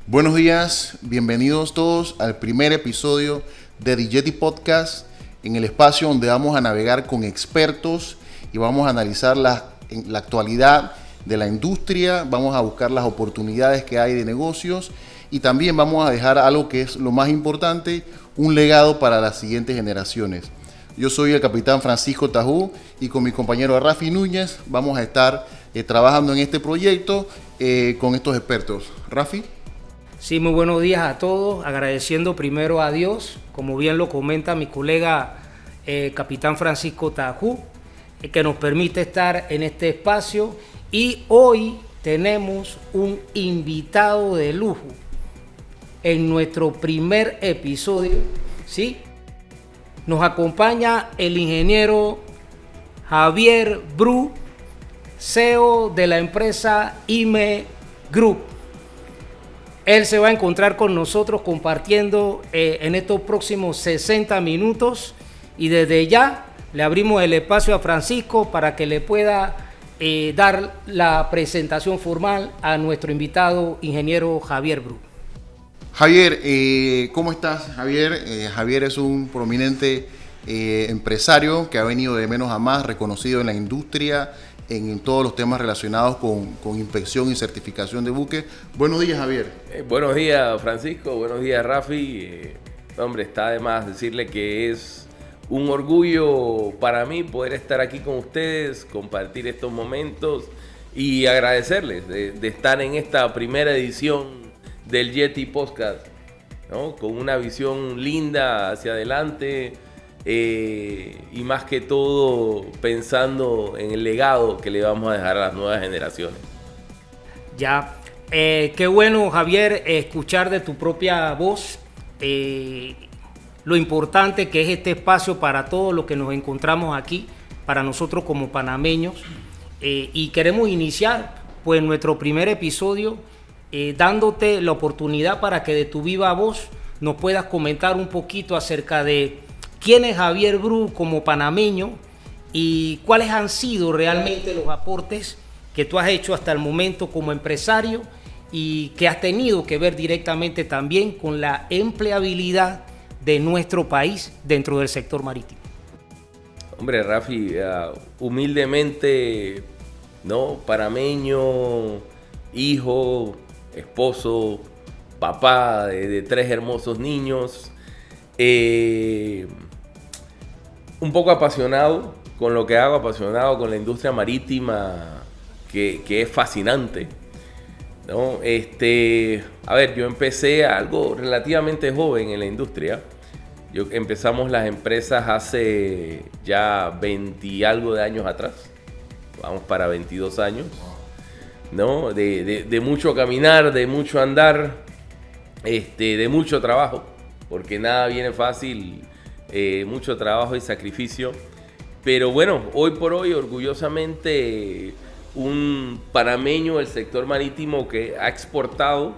Buenos días, bienvenidos todos al primer episodio de The Yeti Podcast, en el espacio donde vamos a navegar con expertos y vamos a analizar la actualidad de la industria, vamos a buscar las oportunidades que hay de negocios y también vamos a dejar algo que es lo más importante, un legado para las siguientes generaciones. Yo soy el capitán Francisco Tajú y con mi compañero Rafi Núñez vamos a estar trabajando en este proyecto con estos expertos. Rafi. Sí, muy buenos días a todos, agradeciendo primero a Dios, como bien lo comenta mi colega capitán Francisco Tajú, que nos permite estar en este espacio, y hoy tenemos un invitado de lujo en nuestro primer episodio, ¿sí? Nos acompaña el ingeniero Javier Bru, CEO de la empresa IME Group. Él se va a encontrar con nosotros compartiendo en estos próximos 60 minutos y desde ya le abrimos el espacio a Francisco para que le pueda dar la presentación formal a nuestro invitado ingeniero Javier Bru. Javier, ¿cómo estás, Javier? Javier es un prominente empresario que ha venido de menos a más, reconocido en la industria, en todos los temas relacionados con inspección y certificación de buques. Buenos días, Javier. Buenos días, Francisco. Buenos días, Rafi. Hombre, está de más decirle que es un orgullo para mí poder estar aquí con ustedes, compartir estos momentos y agradecerles de estar en esta primera edición del Yeti Podcast, ¿no? Con una visión linda hacia adelante. Y más que todo pensando en el legado que le vamos a dejar a las nuevas generaciones. Ya, qué bueno, Javier, escuchar de tu propia voz lo importante que es este espacio para todos los que nos encontramos aquí, para nosotros como panameños, y queremos iniciar pues nuestro primer episodio dándote la oportunidad para que de tu viva voz nos puedas comentar un poquito acerca de quién es Javier Bru como panameño y cuáles han sido realmente los aportes que tú has hecho hasta el momento como empresario y que has tenido que ver directamente también con la empleabilidad de nuestro país dentro del sector marítimo. Hombre, Rafi, humildemente, ¿no? Panameño, hijo, esposo, papá de 3 hermosos niños. Un poco apasionado con lo que hago, apasionado con la industria marítima, que es fascinante, ¿no? A ver, yo empecé algo relativamente joven en la industria. Empezamos las empresas hace ya 20 y algo de años atrás. Vamos para 22 años, ¿no? De mucho caminar, de mucho andar, de mucho trabajo, porque nada viene fácil. Mucho trabajo y sacrificio, pero bueno, hoy por hoy orgullosamente un panameño del sector marítimo que ha exportado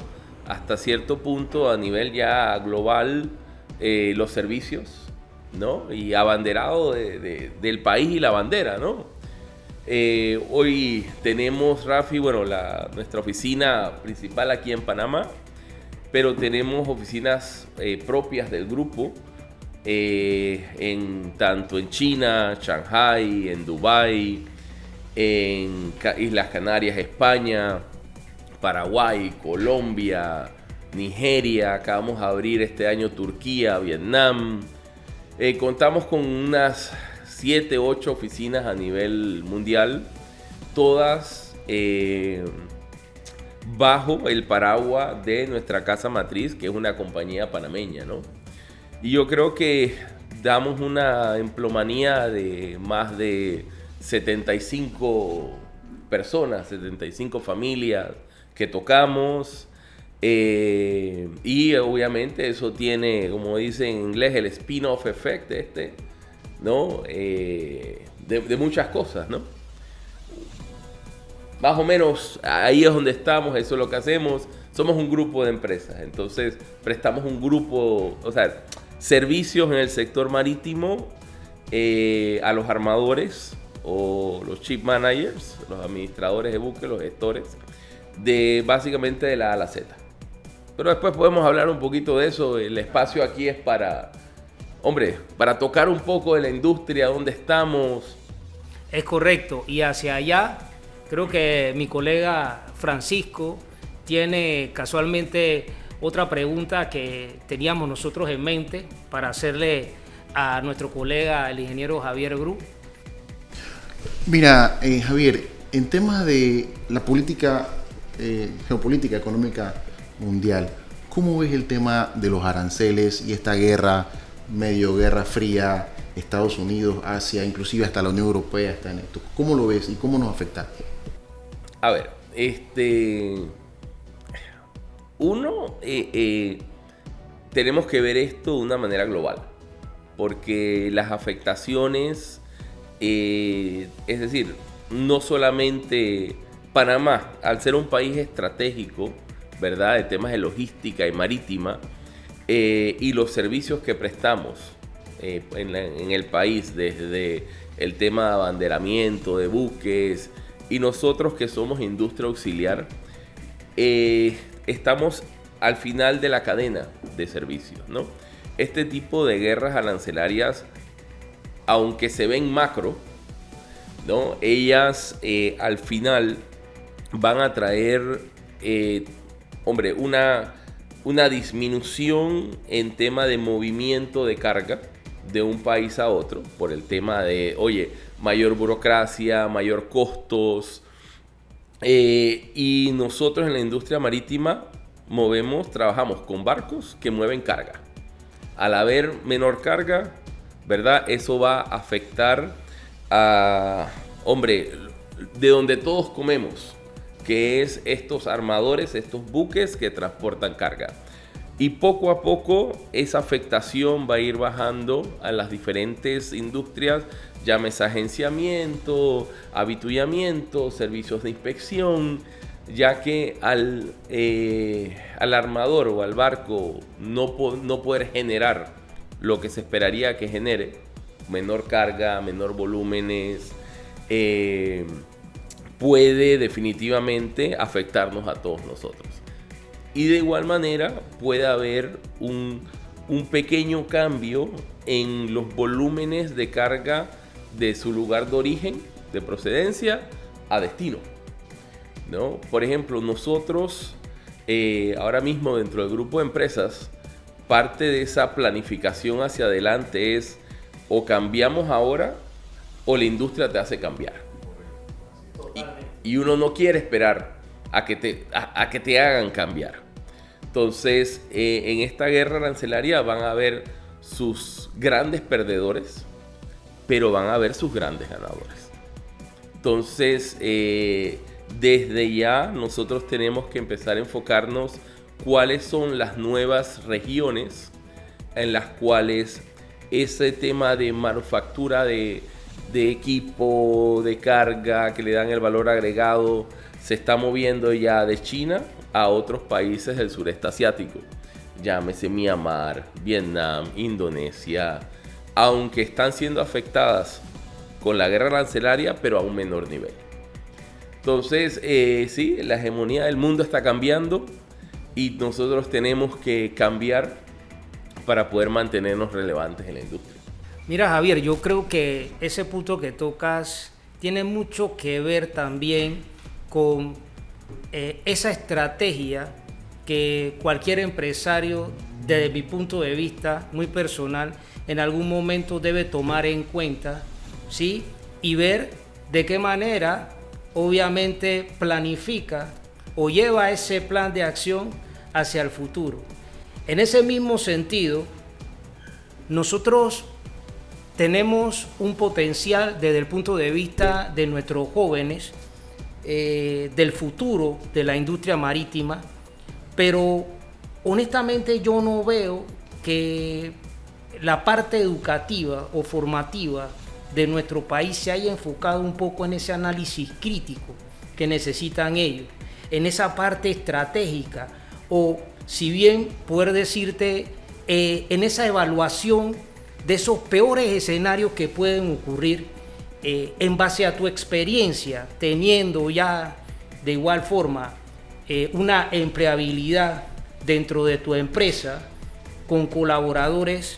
hasta cierto punto a nivel ya global los servicios, ¿no? Y abanderado del país y la bandera, ¿no? Hoy tenemos, Rafi, bueno, nuestra oficina principal aquí en Panamá, pero tenemos oficinas propias del grupo, tanto en China, Shanghai, en Dubái, en Islas Canarias, España, Paraguay, Colombia, Nigeria. Acabamos de abrir este año Turquía, Vietnam. Contamos con unas 7, 8 oficinas a nivel mundial, todas bajo el paraguas de nuestra casa matriz, que es una compañía panameña, ¿no? Y yo creo que damos una empleomanía de más de 75 personas, 75 familias que tocamos. Y obviamente eso tiene, como dicen en inglés, el spin-off effect ¿no? De muchas cosas, ¿no? Más o menos ahí es donde estamos, eso es lo que hacemos. Somos un grupo de empresas, entonces prestamos un grupo, o sea, servicios en el sector marítimo a los armadores o los ship managers, los administradores de buques, los gestores, básicamente de la A a la Z. pero después podemos hablar un poquito de eso. El espacio aquí es para tocar un poco de la industria, dónde estamos. Es correcto, y hacia allá creo que mi colega Francisco tiene casualmente otra pregunta que teníamos nosotros en mente para hacerle a nuestro colega, el ingeniero Javier Bru. Mira, Javier, en temas de la política, geopolítica económica mundial, ¿cómo ves el tema de los aranceles y esta guerra, medio guerra fría, Estados Unidos, Asia, inclusive hasta la Unión Europea está en esto? ¿Cómo lo ves y cómo nos afecta? A ver, tenemos que ver esto de una manera global, porque las afectaciones, es decir, no solamente Panamá, al ser un país estratégico, ¿verdad?, de temas de logística y marítima, y los servicios que prestamos en el país, desde el tema de abanderamiento de buques, y nosotros que somos industria auxiliar, estamos al final de la cadena de servicios, ¿no? Este tipo de guerras arancelarias, aunque se ven macro, ¿no?, ellas al final van a traer una disminución en tema de movimiento de carga de un país a otro, por el tema de, mayor burocracia, mayor costos, y nosotros en la industria marítima trabajamos con barcos que mueven carga. Al haber menor carga, ¿verdad?, eso va a afectar de donde todos comemos, que es estos armadores, estos buques que transportan carga. Y poco a poco esa afectación va a ir bajando a las diferentes industrias, llámese agenciamiento, avituallamiento, servicios de inspección, ya que al armador o al barco no poder generar lo que se esperaría que genere, menor carga, menor volúmenes, puede definitivamente afectarnos a todos nosotros. Y de igual manera puede haber un pequeño cambio en los volúmenes de carga de su lugar de origen, de procedencia, a destino, ¿no? Por ejemplo, nosotros ahora mismo dentro del grupo de empresas, parte de esa planificación hacia adelante es o cambiamos ahora o la industria te hace cambiar. Y uno no quiere esperar a que te hagan cambiar. Entonces, en esta guerra arancelaria van a haber sus grandes perdedores, pero van a haber sus grandes ganadores. Entonces, desde ya nosotros tenemos que empezar a enfocarnos cuáles son las nuevas regiones en las cuales ese tema de manufactura de equipo, de carga, que le dan el valor agregado, se está moviendo ya de China a otros países del sureste asiático. Llámese Myanmar, Vietnam, Indonesia, aunque están siendo afectadas con la guerra arancelaria, pero a un menor nivel. Entonces, sí, la hegemonía del mundo está cambiando y nosotros tenemos que cambiar para poder mantenernos relevantes en la industria. Mira, Javier, yo creo que ese punto que tocas tiene mucho que ver también con esa estrategia que cualquier empresario, desde mi punto de vista muy personal, en algún momento debe tomar en cuenta, ¿sí?, y ver de qué manera obviamente planifica o lleva ese plan de acción hacia el futuro. En ese mismo sentido, nosotros tenemos un potencial desde el punto de vista de nuestros jóvenes, del futuro de la industria marítima, pero honestamente yo no veo que la parte educativa o formativa de nuestro país se haya enfocado un poco en ese análisis crítico que necesitan ellos, en esa parte estratégica, o si bien poder decirte en esa evaluación de esos peores escenarios que pueden ocurrir en base a tu experiencia, teniendo ya de igual forma una empleabilidad dentro de tu empresa, con colaboradores,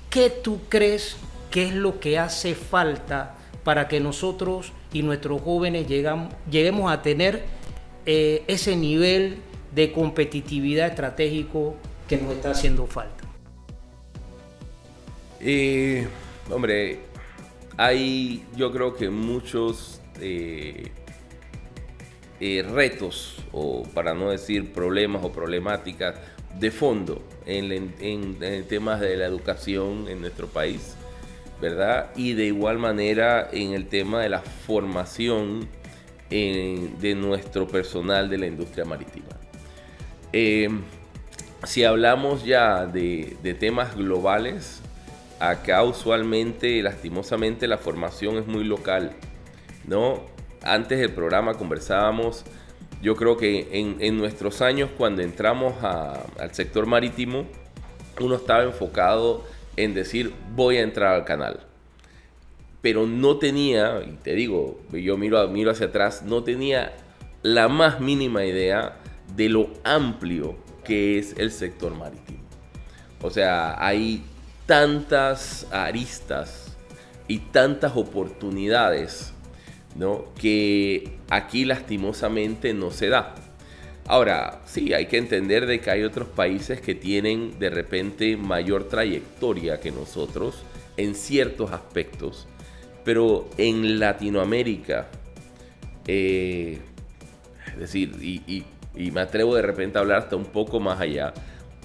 ¿qué tú crees que es lo que hace falta para que nosotros y nuestros jóvenes lleguemos a tener ese nivel de competitividad estratégico que nos está haciendo falta? Hombre, hay yo creo que muchos retos, o para no decir problemas o problemáticas de fondo en temas de la educación en nuestro país, ¿verdad? Y de igual manera en el tema de la formación de nuestro personal de la industria marítima. Si hablamos ya de temas globales, acá usualmente, lastimosamente, la formación es muy local, ¿no? Antes del programa conversábamos, yo creo que en nuestros años cuando entramos al sector marítimo, uno estaba enfocado en decir voy a entrar al canal. Pero no tenía, y te digo, yo miro hacia atrás, no tenía la más mínima idea de lo amplio que es el sector marítimo. O sea, hay tantas aristas y tantas oportunidades, ¿no?, que aquí lastimosamente no se da. Ahora, sí, hay que entender de que hay otros países que tienen de repente mayor trayectoria que nosotros en ciertos aspectos, pero en Latinoamérica, es decir, y me atrevo de repente a hablar hasta un poco más allá,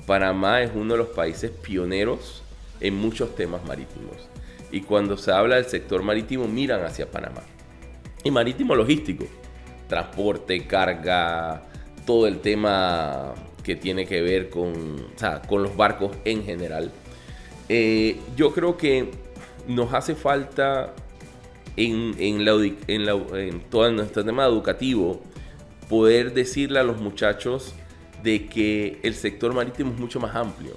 Panamá es uno de los países pioneros en muchos temas marítimos. Y cuando se habla del sector marítimo, miran hacia Panamá. Y marítimo logístico, transporte, carga, todo el tema que tiene que ver con los barcos en general. Yo creo que nos hace falta en todo nuestro tema educativo poder decirle a los muchachos de que el sector marítimo es mucho más amplio,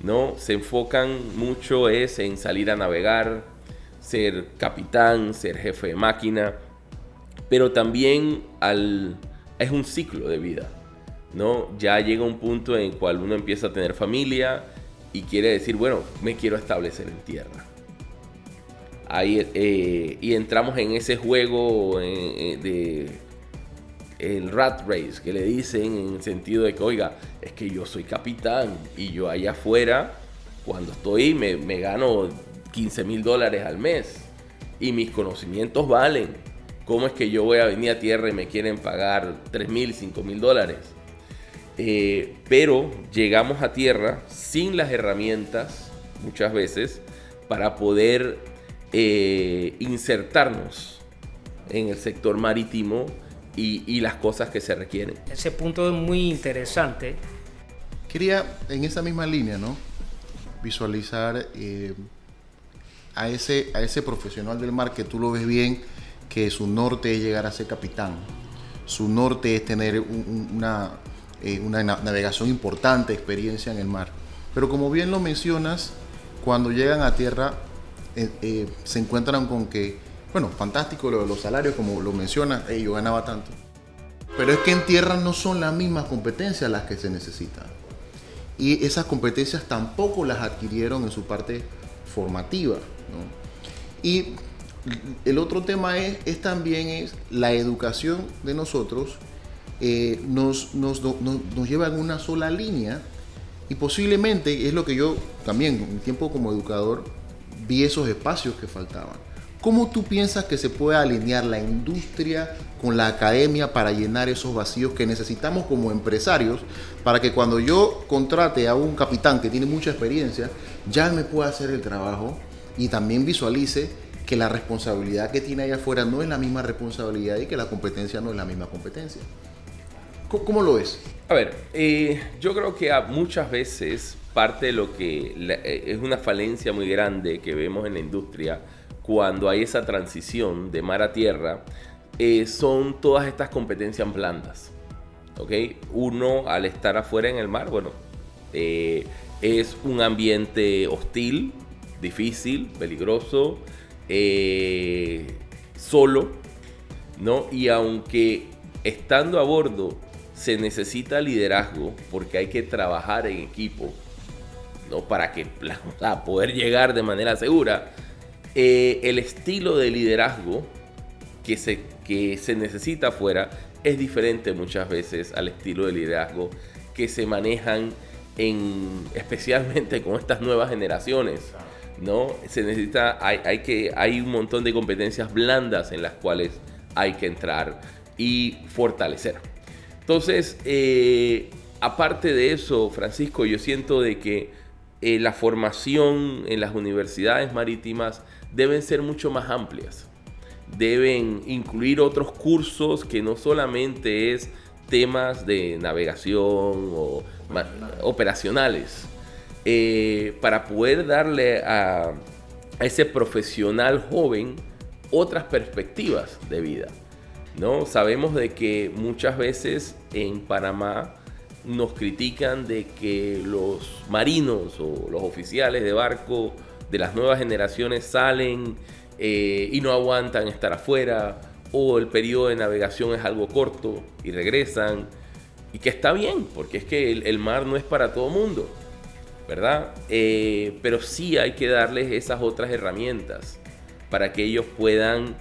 ¿no? Se enfocan mucho en salir a navegar, ser capitán, ser jefe de máquina, pero también es un ciclo de vida, ¿no? Ya llega un punto en el cual uno empieza a tener familia y quiere decir, bueno, me quiero establecer en tierra. Ahí, y entramos en ese juego de el rat race, que le dicen, en el sentido de que, oiga, es que yo soy capitán y yo allá afuera, cuando estoy, me gano $15,000 al mes y mis conocimientos valen. ¿Cómo es que yo voy a venir a tierra y me quieren pagar $3,000, $5,000? Pero llegamos a tierra sin las herramientas, muchas veces, para poder insertarnos en el sector marítimo y las cosas que se requieren. Ese punto es muy interesante. Quería, en esa misma línea, ¿no?, visualizar a ese profesional del mar que tú lo ves bien, que su norte es llegar a ser capitán. Su norte es tener una navegación importante, experiencia en el mar. Pero como bien lo mencionas, cuando llegan a tierra se encuentran con que, bueno, fantástico lo de los salarios, como lo mencionas, yo ganaba tanto. Pero es que en tierra no son las mismas competencias las que se necesitan. Y esas competencias tampoco las adquirieron en su parte formativa, ¿no? Y el otro tema es también la educación de nosotros. Nos lleva en una sola línea y posiblemente es lo que yo también en mi tiempo como educador vi, esos espacios que faltaban. ¿Cómo tú piensas que se puede alinear la industria con la academia para llenar esos vacíos que necesitamos como empresarios, para que cuando yo contrate a un capitán que tiene mucha experiencia, ya él me pueda hacer el trabajo y también visualice que la responsabilidad que tiene allá afuera no es la misma responsabilidad y que la competencia no es la misma competencia? ¿Cómo lo ves? A ver, yo creo que muchas veces parte de lo que es una falencia muy grande que vemos en la industria cuando hay esa transición de mar a tierra, son todas estas competencias blandas, ¿ok? Uno, al estar afuera en el mar, bueno, es un ambiente hostil, difícil, peligroso, solo, ¿no? Y aunque estando a bordo se necesita liderazgo porque hay que trabajar en equipo, ¿no? Para poder llegar de manera segura. El estilo de liderazgo que se necesita afuera es diferente muchas veces al estilo de liderazgo que se manejan especialmente con estas nuevas generaciones, ¿no? Se necesita, hay un montón de competencias blandas en las cuales hay que entrar y fortalecer. Entonces, aparte de eso, Francisco, yo siento de que la formación en las universidades marítimas deben ser mucho más amplias. Deben incluir otros cursos que no solamente es temas de navegación o operacionales, para poder darle a ese profesional joven otras perspectivas de vida, ¿no? Sabemos de que muchas veces en Panamá nos critican de que los marinos o los oficiales de barco de las nuevas generaciones salen y no aguantan estar afuera, o el periodo de navegación es algo corto y regresan, y que está bien, porque es que el mar no es para todo mundo, ¿verdad? Pero sí hay que darles esas otras herramientas para que ellos puedan,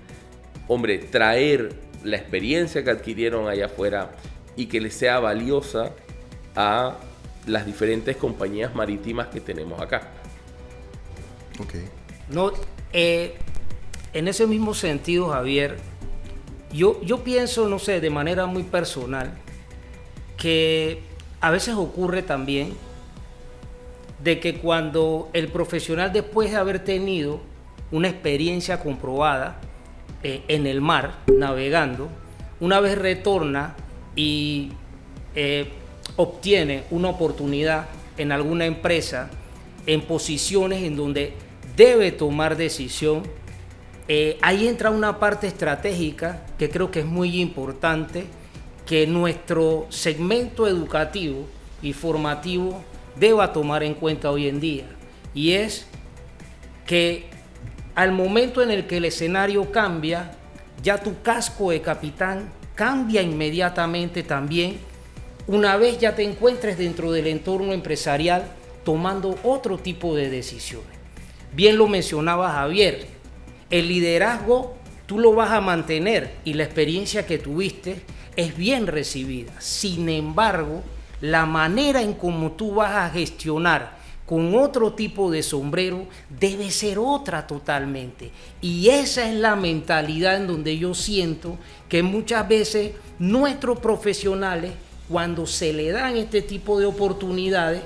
traer la experiencia que adquirieron allá afuera y que les sea valiosa a las diferentes compañías marítimas que tenemos acá. Ok. No, en ese mismo sentido, Javier, yo pienso, no sé, de manera muy personal, que a veces ocurre también de que cuando el profesional, después de haber tenido una experiencia comprobada en el mar, navegando, una vez retorna y obtiene una oportunidad en alguna empresa, en posiciones en donde debe tomar decisión, ahí entra una parte estratégica que creo que es muy importante, que nuestro segmento educativo y formativo deba tomar en cuenta hoy en día, y es que al momento en el que el escenario cambia, ya tu casco de capitán cambia inmediatamente también, una vez ya te encuentres dentro del entorno empresarial tomando otro tipo de decisiones. Bien lo mencionaba Javier, el liderazgo tú lo vas a mantener y la experiencia que tuviste es bien recibida. Sin embargo, la manera en cómo tú vas a gestionar con otro tipo de sombrero debe ser otra totalmente. Y esa es la mentalidad en donde yo siento que muchas veces nuestros profesionales, cuando se le dan este tipo de oportunidades,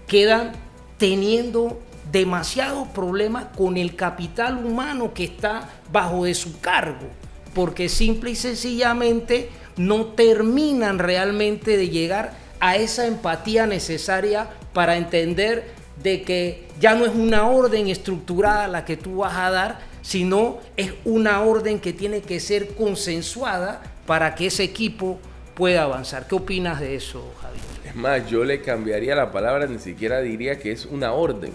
quedan teniendo demasiados problemas con el capital humano que está bajo de su cargo, porque simple y sencillamente no terminan realmente de llegar a esa empatía necesaria para entender de que ya no es una orden estructurada la que tú vas a dar, sino es una orden que tiene que ser consensuada para que ese equipo pueda avanzar. ¿Qué opinas de eso, Javier? Es más, yo le cambiaría la palabra, ni siquiera diría que es una orden,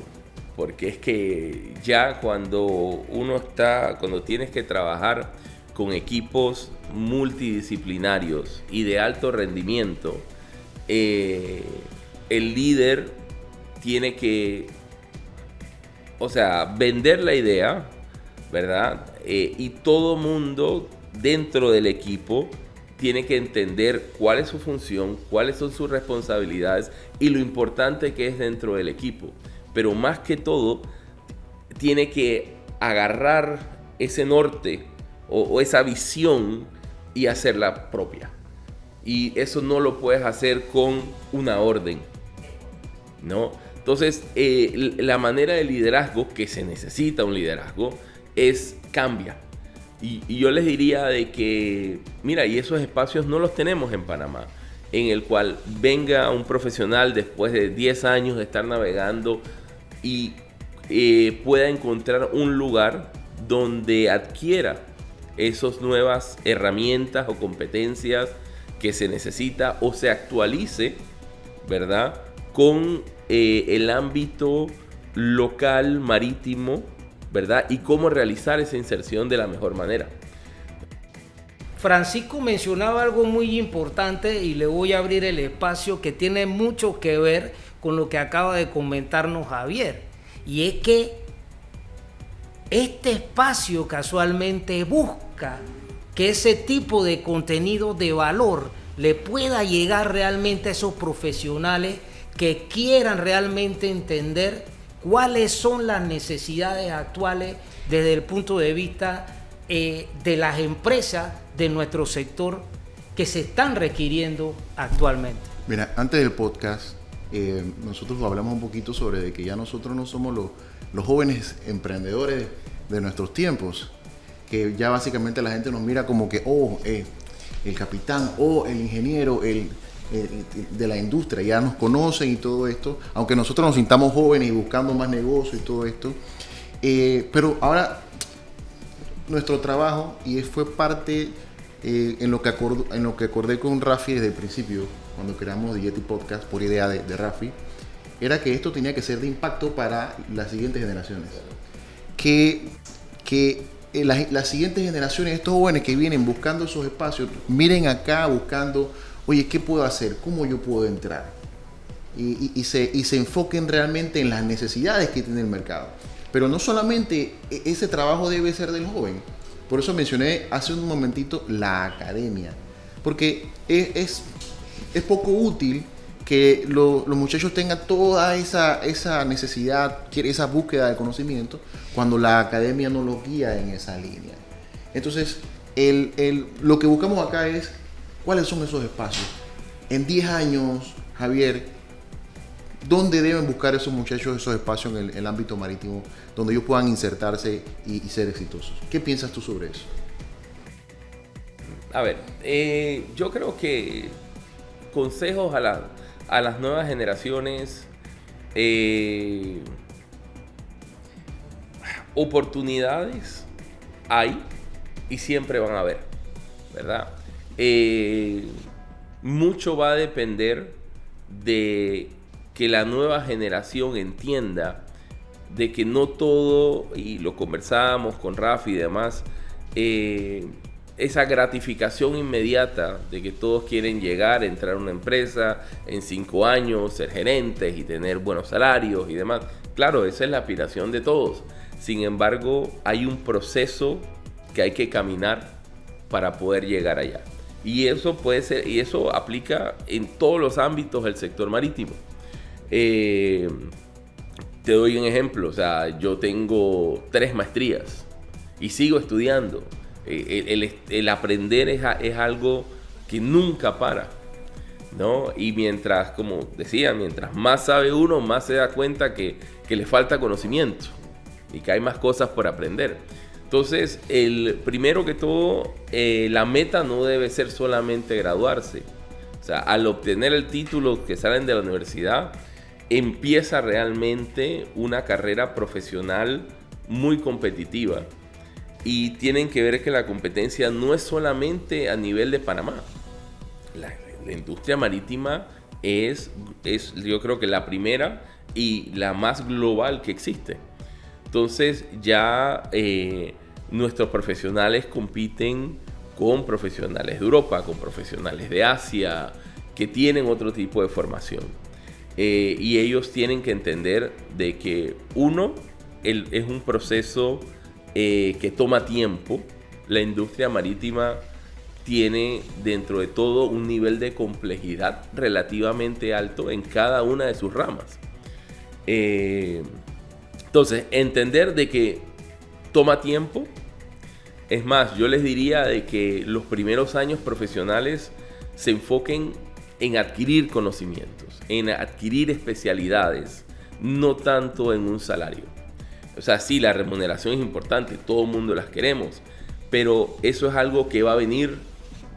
porque es que ya cuando tienes que trabajar con equipos multidisciplinarios y de alto rendimiento, el líder tiene que, vender la idea, ¿verdad? Y todo mundo dentro del equipo tiene que entender cuál es su función, cuáles son sus responsabilidades y lo importante que es dentro del equipo. Pero más que todo, tiene que agarrar ese norte o esa visión y hacerla propia. Y eso no lo puedes hacer con una orden, ¿no? Entonces, la manera de liderazgo, que se necesita un liderazgo, cambia. Y yo les diría de que, mira, y esos espacios no los tenemos en Panamá, en el cual venga un profesional después de 10 años de estar navegando y pueda encontrar un lugar donde adquiera esas nuevas herramientas o competencias que se necesita o se actualice, ¿verdad? Con el ámbito local marítimo, ¿verdad? Y cómo realizar esa inserción de la mejor manera. Francisco mencionaba algo muy importante y le voy a abrir el espacio que tiene mucho que ver con lo que acaba de comentarnos Javier. Y es que este espacio casualmente busca que ese tipo de contenido de valor le pueda llegar realmente a esos profesionales que quieran realmente entender cuáles son las necesidades actuales desde el punto de vista de las empresas de nuestro sector que se están requiriendo actualmente. Mira, antes del podcast, nosotros hablamos un poquito sobre de que ya nosotros no somos los jóvenes emprendedores de nuestros tiempos, que ya básicamente la gente nos mira como que, el capitán o el ingeniero, de la industria, ya nos conocen y todo esto, aunque nosotros nos sintamos jóvenes y buscando más negocio y todo esto, pero ahora nuestro trabajo, y fue parte en lo que acordé con Rafi desde el principio, cuando creamos Digeti Podcast por idea de Rafi, era que esto tenía que ser de impacto para las siguientes generaciones. Que las siguientes generaciones, estos jóvenes que vienen buscando esos espacios, miren acá buscando, oye, ¿qué puedo hacer? ¿Cómo yo puedo entrar? Y se enfoquen realmente en las necesidades que tiene el mercado. Pero no solamente ese trabajo debe ser del joven. Por eso mencioné hace un momentito la academia. Porque es poco útil que los muchachos tengan toda esa necesidad, esa búsqueda de conocimiento, cuando la academia no los guía en esa línea. Entonces, lo que buscamos acá es cuáles son esos espacios. En 10 años, Javier, ¿dónde deben buscar esos muchachos esos espacios en el ámbito marítimo donde ellos puedan insertarse y ser exitosos? ¿Qué piensas tú sobre eso? A ver, yo creo que consejos a las nuevas generaciones, oportunidades hay y siempre van a haber, ¿verdad? Mucho va a depender de que la nueva generación entienda de que no todo, y lo conversábamos con Rafi y demás, esa gratificación inmediata de que todos quieren llegar, entrar a una empresa en 5 años, ser gerentes y tener buenos salarios y demás. Claro, esa es la aspiración de todos. Sin embargo, hay un proceso que hay que caminar para poder llegar allá. Y eso puede ser, y eso aplica en todos los ámbitos del sector marítimo. Te doy un ejemplo, o sea, yo tengo 3 maestrías y sigo estudiando. El aprender es algo que nunca para, ¿no? Y mientras, como decía, mientras más sabe uno, más se da cuenta que le falta conocimiento y que hay más cosas por aprender. Entonces, primero que todo, la meta no debe ser solamente graduarse. O sea, al obtener el título que salen de la universidad, empieza realmente una carrera profesional muy competitiva. Y tienen que ver que la competencia no es solamente a nivel de Panamá. La industria marítima es yo creo que la primera y la más global que existe. Entonces ya nuestros profesionales compiten con profesionales de Europa, con profesionales de Asia, que tienen otro tipo de formación. Y ellos tienen que entender de que es un proceso que toma tiempo. La industria marítima tiene dentro de todo un nivel de complejidad relativamente alto en cada una de sus ramas. Entonces, entender de que toma tiempo. Es más, yo les diría de que los primeros años profesionales se enfoquen en adquirir conocimientos, en adquirir especialidades, no tanto en un salario. O sea, sí, la remuneración es importante, todo el mundo las queremos, pero eso es algo que va a venir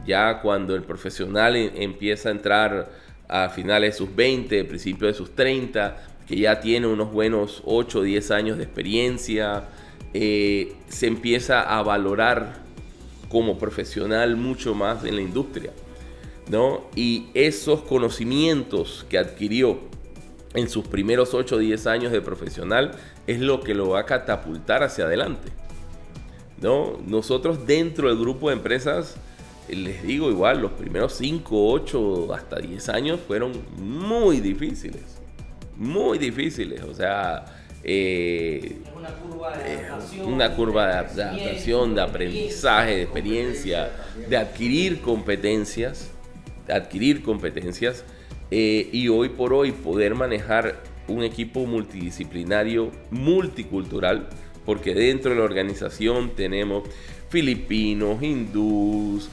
ya cuando el profesional empieza a entrar a finales de sus 20, principios de sus 30, que ya tiene unos buenos 8 o 10 años de experiencia, se empieza a valorar como profesional mucho más en la industria, ¿no? Y esos conocimientos que adquirió en sus primeros 8 o 10 años de profesional es lo que lo va a catapultar hacia adelante, ¿no? Nosotros dentro del grupo de empresas les digo igual, los primeros 5, 8, hasta 10 años fueron muy difíciles. Muy difíciles, o sea, una curva de adaptación, de aprendizaje, de experiencia, de adquirir competencias, y hoy por hoy poder manejar un equipo multidisciplinario, multicultural, porque dentro de la organización tenemos filipinos, hindús,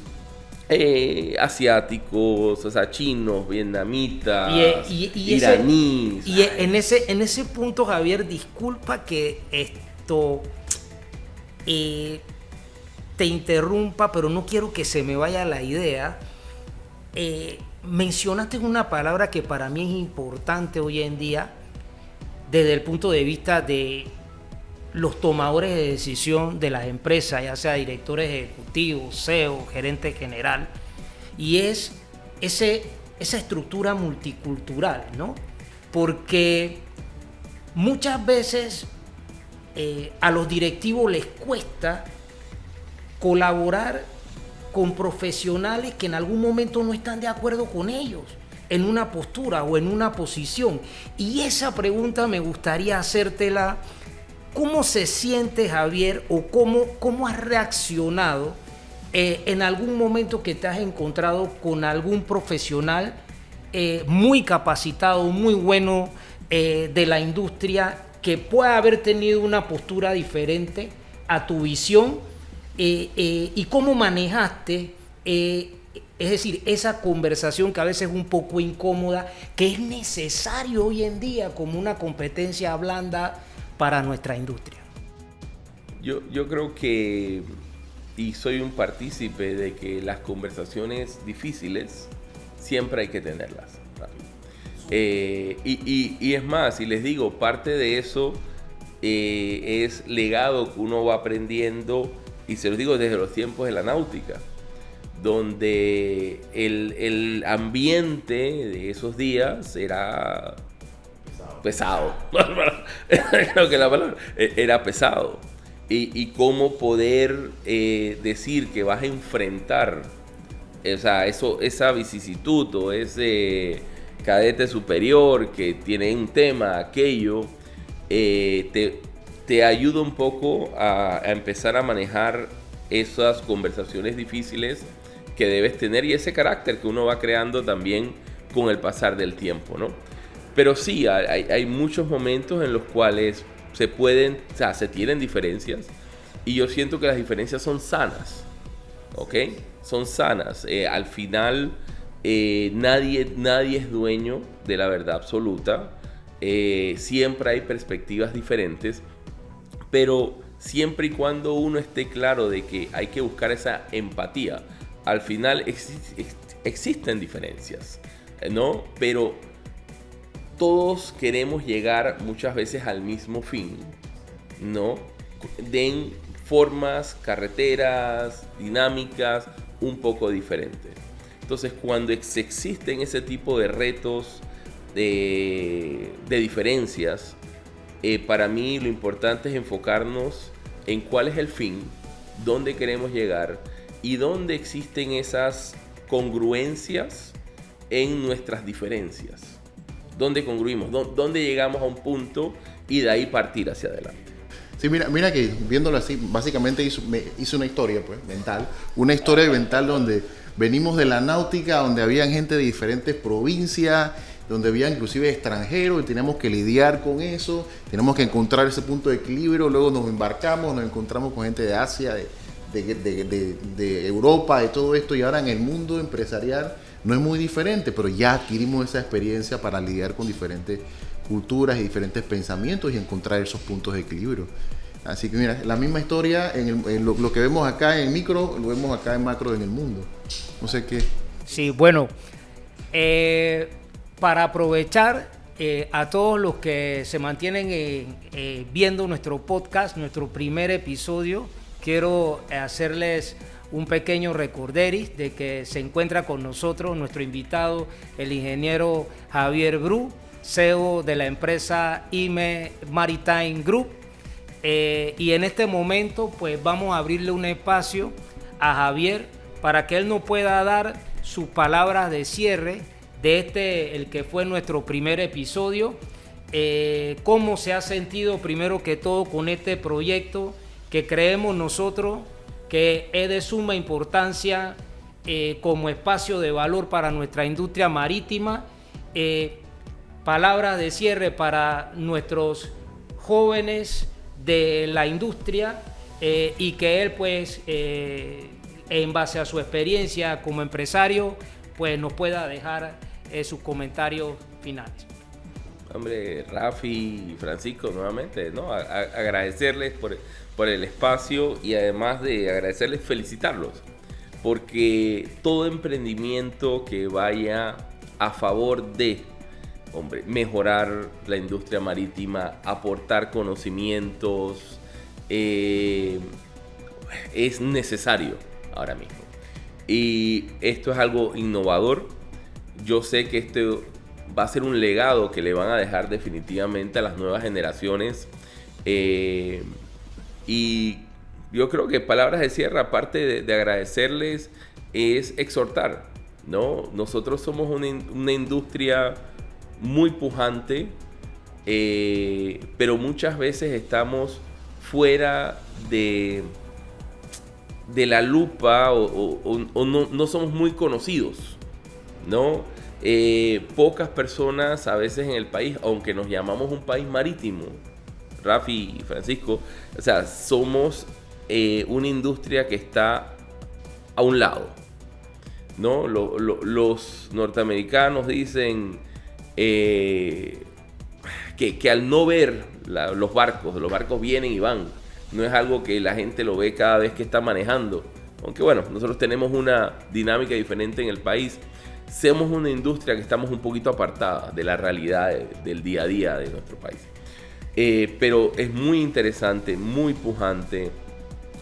asiáticos, o sea, chinos, vietnamitas, iraníes. Y en ese punto, Javier, disculpa que esto te interrumpa, pero no quiero que se me vaya la idea. Mencionaste una palabra que para mí es importante hoy en día desde el punto de vista de los tomadores de decisión de las empresas, ya sea directores ejecutivos, CEO, gerente general, y es esa estructura multicultural, ¿no? Porque muchas veces a los directivos les cuesta colaborar con profesionales que en algún momento no están de acuerdo con ellos en una postura o en una posición. Y esa pregunta me gustaría hacértela. ¿Cómo se siente, Javier, o cómo has reaccionado en algún momento que te has encontrado con algún profesional muy capacitado, muy bueno de la industria, que pueda haber tenido una postura diferente a tu visión, y cómo manejaste, es decir, esa conversación que a veces es un poco incómoda, que es necesario hoy en día como una competencia blanda para nuestra industria? Yo creo que, y soy un partícipe de que las conversaciones difíciles siempre hay que tenerlas. Y es más, y les digo, parte de eso es legado que uno va aprendiendo, y se los digo desde los tiempos de la náutica, donde el ambiente de esos días era pesado. Creo que la palabra era pesado. Y cómo poder decir que vas a enfrentar esa vicisitud o ese cadete superior que tiene un tema, aquello, te ayuda un poco a empezar a manejar esas conversaciones difíciles que debes tener y ese carácter que uno va creando también con el pasar del tiempo, ¿no? Pero sí, hay muchos momentos en los cuales se tienen diferencias, y yo siento que las diferencias son sanas, ¿ok? Son sanas. Al final, nadie es dueño de la verdad absoluta. Siempre hay perspectivas diferentes, pero siempre y cuando uno esté claro de que hay que buscar esa empatía, al final existen diferencias, ¿no? Pero todos queremos llegar muchas veces al mismo fin, ¿no? Den formas, carreteras, dinámicas un poco diferentes. Entonces, cuando existen ese tipo de retos, de diferencias, para mí lo importante es enfocarnos en cuál es el fin, dónde queremos llegar y dónde existen esas congruencias en nuestras diferencias. ¿Dónde congruimos? ¿Dónde llegamos a un punto y de ahí partir hacia adelante? Sí, mira que viéndolo así, básicamente hice una historia mental. Una historia mental donde venimos de la náutica, donde había gente de diferentes provincias, donde había inclusive extranjeros y teníamos que lidiar con eso, tenemos que encontrar ese punto de equilibrio, luego nos embarcamos, nos encontramos con gente de Asia, de Europa, de todo esto, y ahora en el mundo empresarial no es muy diferente, pero ya adquirimos esa experiencia para lidiar con diferentes culturas y diferentes pensamientos y encontrar esos puntos de equilibrio. Así que mira, la misma historia en lo que vemos acá en micro, lo vemos acá en macro en el mundo. No sé qué. Sí, bueno, para aprovechar a todos los que se mantienen viendo nuestro podcast, nuestro primer episodio, quiero hacerles un pequeño recorderis de que se encuentra con nosotros nuestro invitado, el ingeniero Javier Bru, CEO de la empresa IME Maritime Group. Y en este momento pues vamos a abrirle un espacio a Javier para que él nos pueda dar sus palabras de cierre de el que fue nuestro primer episodio. Cómo se ha sentido primero que todo con este proyecto que creemos nosotros que es de suma importancia como espacio de valor para nuestra industria marítima. Palabras de cierre para nuestros jóvenes de la industria y que él pues en base a su experiencia como empresario pues nos pueda dejar sus comentarios finales. Hombre, Rafi y Francisco, nuevamente, ¿no? Agradecerles por el espacio y además de agradecerles, felicitarlos, porque todo emprendimiento que vaya a favor de, hombre, mejorar la industria marítima, aportar conocimientos, es necesario ahora mismo. Y esto es algo innovador. Yo sé que esto va a ser un legado que le van a dejar definitivamente a las nuevas generaciones. Y yo creo que palabras de cierre, aparte de agradecerles, es exhortar, ¿no? Nosotros somos una industria muy pujante, pero muchas veces estamos fuera de la lupa o no somos muy conocidos, ¿no? Pocas personas a veces en el país, aunque nos llamamos un país marítimo, Rafi y Francisco, o sea, somos una industria que está a un lado, ¿no? Los norteamericanos dicen que al no ver los barcos vienen y van, no es algo que la gente lo ve cada vez que está manejando, aunque bueno, nosotros tenemos una dinámica diferente en el país. Somos una industria que estamos un poquito apartada de la realidad del día a día de nuestro país. Pero es muy interesante, muy pujante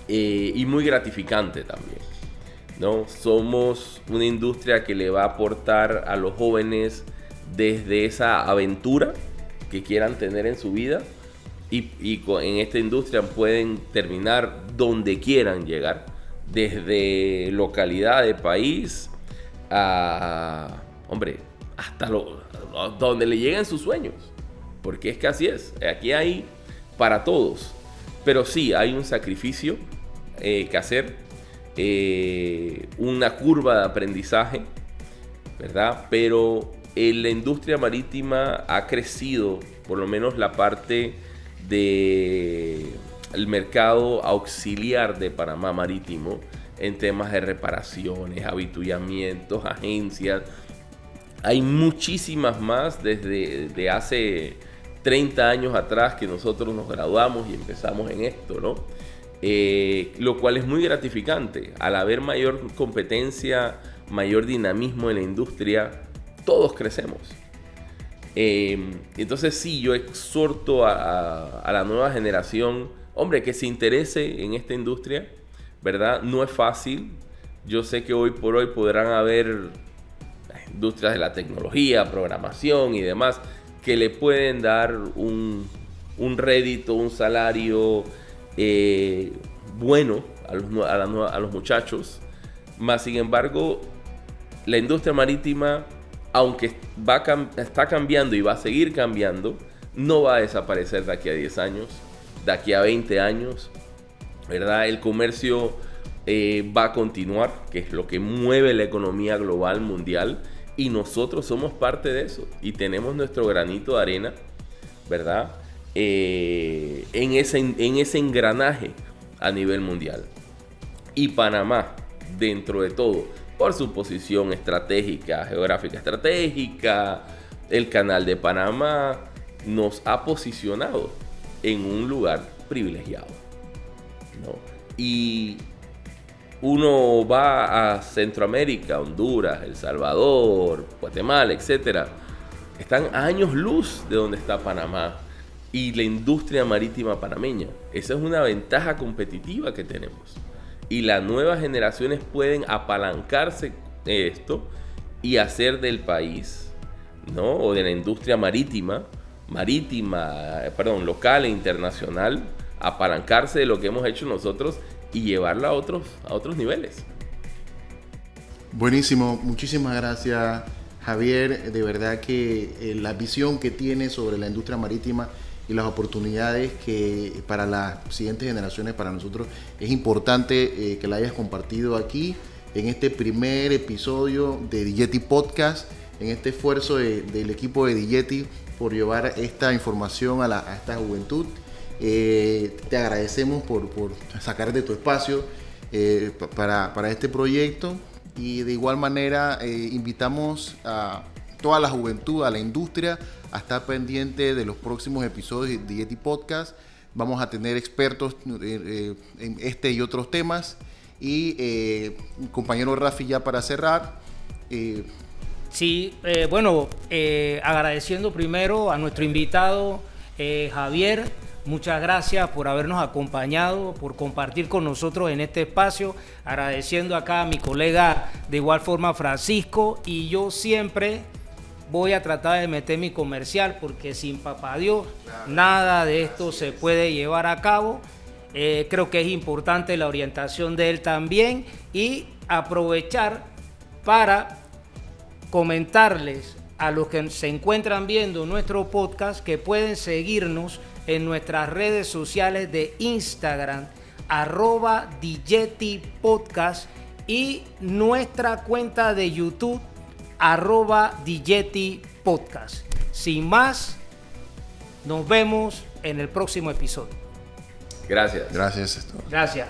y muy gratificante también, ¿no? Somos una industria que le va a aportar a los jóvenes desde esa aventura que quieran tener en su vida y en esta industria pueden terminar donde quieran llegar, desde localidad de país hombre, hasta donde le lleguen sus sueños, porque es que así es, aquí hay para todos, pero sí hay un sacrificio que hacer, una curva de aprendizaje, ¿verdad? Pero en la industria marítima ha crecido, por lo menos la parte del mercado auxiliar de Panamá Marítimo, en temas de reparaciones, avituallamientos, agencias. Hay muchísimas más desde hace 30 años atrás que nosotros nos graduamos y empezamos en esto, ¿no? Lo cual es muy gratificante. Al haber mayor competencia, mayor dinamismo en la industria, todos crecemos. Entonces sí, yo exhorto a la nueva generación, hombre, que se interese en esta industria, ¿verdad? No es fácil. Yo sé que hoy por hoy podrán haber industrias de la tecnología, programación y demás que le pueden dar un rédito, un salario bueno a los muchachos. Más sin embargo, la industria marítima, aunque está cambiando y va a seguir cambiando, no va a desaparecer de aquí a 10 años, de aquí a 20 años, ¿verdad? El comercio va a continuar, que es lo que mueve la economía global mundial, y nosotros somos parte de eso y tenemos nuestro granito de arena, ¿verdad? En ese engranaje a nivel mundial. Y Panamá, dentro de todo, por su posición estratégica, geográfica estratégica, el canal de Panamá nos ha posicionado en un lugar privilegiado, ¿no? Y uno va a Centroamérica, Honduras, El Salvador, Guatemala, etc. Están a años luz de donde está Panamá y la industria marítima panameña. Esa es una ventaja competitiva que tenemos. Y las nuevas generaciones pueden apalancarse de esto y hacer del país, ¿no? O de la industria local e internacional, apalancarse de lo que hemos hecho nosotros y llevarla a otros niveles. Buenísimo, muchísimas gracias, Javier. De verdad que la visión que tiene sobre la industria marítima y las oportunidades que para las siguientes generaciones, para nosotros, es importante que la hayas compartido aquí en este primer episodio de Digeti Podcast, en este esfuerzo del equipo de Digeti por llevar esta información a esta juventud. Te agradecemos por sacar de tu espacio para este proyecto, y de igual manera invitamos a toda la juventud, a la industria, a estar pendiente de los próximos episodios de Digeti Podcast. Vamos a tener expertos en este y otros temas. Y compañero Rafi, ya para cerrar. Sí, agradeciendo primero a nuestro invitado Javier. Muchas gracias por habernos acompañado, por compartir con nosotros en este espacio. Agradeciendo acá a mi colega de igual forma Francisco. Y yo siempre voy a tratar de meter mi comercial, porque sin papá Dios nada de esto se puede llevar a cabo. Creo que es importante la orientación de él también, y aprovechar para comentarles a los que se encuentran viendo nuestro podcast que pueden seguirnos en nuestras redes sociales de Instagram, @DigetiPodcast, y nuestra cuenta de YouTube, @DigetiPodcast. Sin más, nos vemos en el próximo episodio. Gracias. Gracias. Gracias.